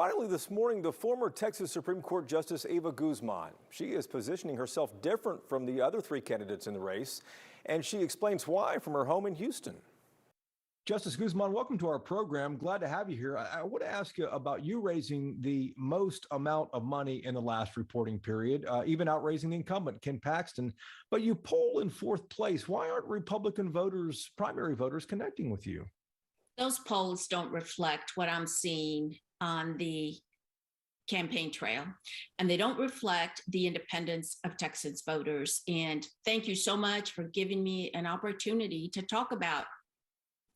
Finally, this morning, the former Texas Supreme Court Justice Eva Guzman. She is positioning herself different from the other three candidates in the race, and she explains why from her home in Houston. Justice Guzman, welcome to our program. Glad to have you here. I want to ask you about you raising the most amount of money in the last reporting period, even outraising the incumbent, Ken Paxton. But you poll in fourth place. Why aren't Republican voters, primary voters, connecting with you? Those polls don't reflect what I'm seeing on the campaign trail, and they don't reflect the independence of Texas voters. And thank you so much for giving me an opportunity to talk about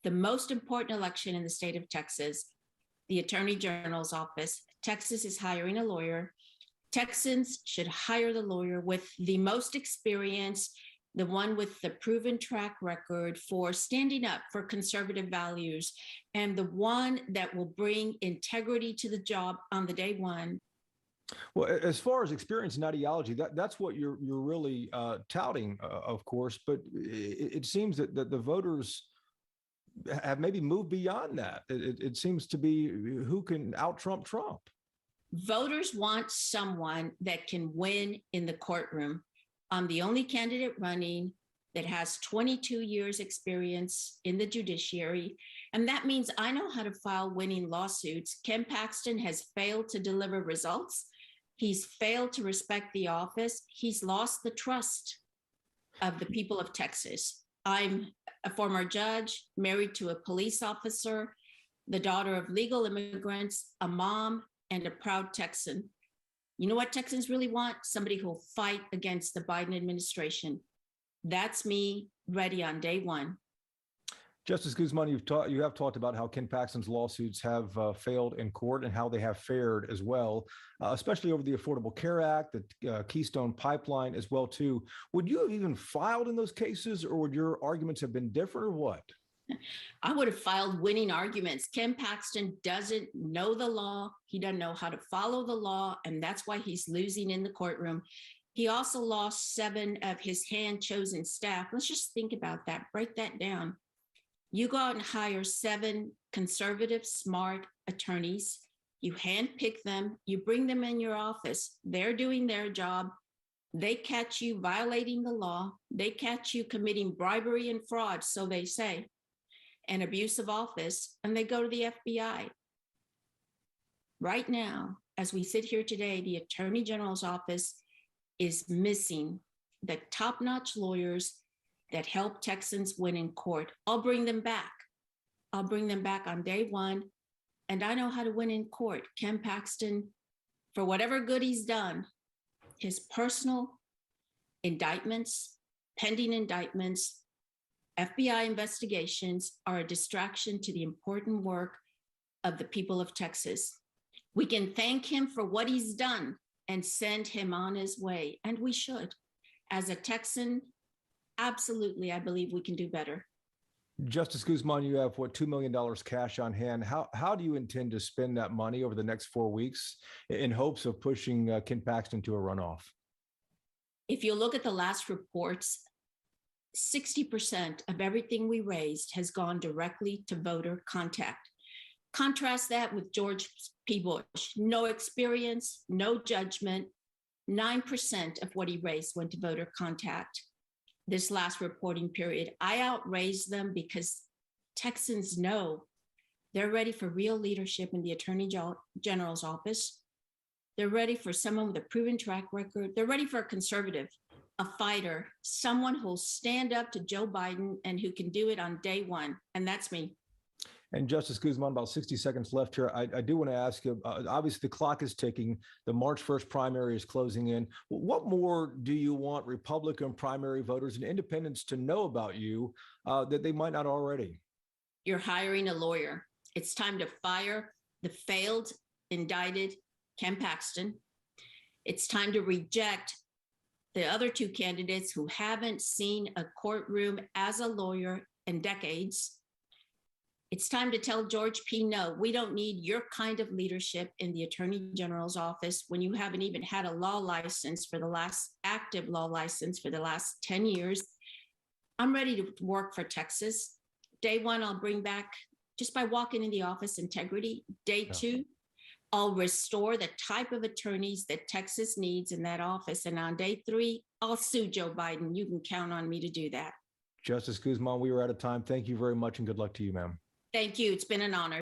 the most important election in the state of Texas, the Attorney General's office. Texas is hiring a lawyer. Texans should hire the lawyer with the most experience, the one with the proven track record for standing up for conservative values, and the one that will bring integrity to the job on the day one. Well, as far as experience and ideology, that's what you're really touting, of course. But it seems that the voters have maybe moved beyond that. It seems to be who can out-Trump Trump. Voters want someone that can win in the courtroom. I'm the only candidate running that has 22 years experience in the judiciary. And that means I know how to file winning lawsuits. Ken Paxton has failed to deliver results. He's failed to respect the office. He's lost the trust of the people of Texas. I'm a former judge, married to a police officer, the daughter of legal immigrants, a mom, and a proud Texan. You know what Texans really want? Somebody who will fight against the Biden administration. That's me, ready on day one. Justice Guzman, you have talked about how Ken Paxton's lawsuits have failed in court and how they have fared as well, especially over the Affordable Care Act, the Keystone Pipeline as well too. Would you have even filed in those cases, or would your arguments have been different, or what? I would have filed winning arguments. Ken Paxton doesn't know the law. He doesn't know how to follow the law, and that's why he's losing in the courtroom. He also lost 7 of his hand-chosen staff. Let's just think about that. Break that down. You go out and hire 7 conservative, smart attorneys. You handpick them. You bring them in your office. They're doing their job. They catch you violating the law. They catch you committing bribery and fraud, so they say, and abuse of office, and they go to the FBI. Right now, as we sit here today, the Attorney General's office is missing the top-notch lawyers that help Texans win in court. I'll bring them back. I'll bring them back on day one. And I know how to win in court. Ken Paxton, for whatever good he's done, his personal indictments, pending indictments, FBI investigations are a distraction to the important work of the people of Texas. We can thank him for what he's done and send him on his way. And we should. As a Texan, absolutely, I believe we can do better. Justice Guzman, you have, $2 million cash on hand. How do you intend to spend that money over the next 4 weeks in hopes of pushing Ken Paxton to a runoff? If you look at the last reports, 60% of everything we raised has gone directly to voter contact. Contrast that with George P. Bush. No experience, no judgment. 9% of what he raised went to voter contact. This last reporting period, I outraised them because Texans know they're ready for real leadership in the Attorney General's office. They're ready for someone with a proven track record. They're ready for a conservative, a fighter, someone who'll stand up to Joe Biden and who can do it on day one. And that's me. And Justice Guzman, about 60 seconds left here. I do want to ask you, obviously the clock is ticking. The March 1st primary is closing in. What more do you want Republican primary voters and independents to know about you that they might not already? You're hiring a lawyer. It's time to fire the failed, indicted Ken Paxton. It's time to reject the other 2 candidates who haven't seen a courtroom as a lawyer in decades. It's time to tell George P. no, we don't need your kind of leadership in the Attorney General's office when you haven't even had a law license for the last active law license for the last 10 years. I'm ready to work for Texas. Day one, I'll bring back, just by walking in the office, integrity. Day two, I'll restore the type of attorneys that Texas needs in that office. And on day 3, I'll sue Joe Biden. You can count on me to do that. Justice Guzman, we are out of time. Thank you very much and good luck to you, ma'am. Thank you. It's been an honor.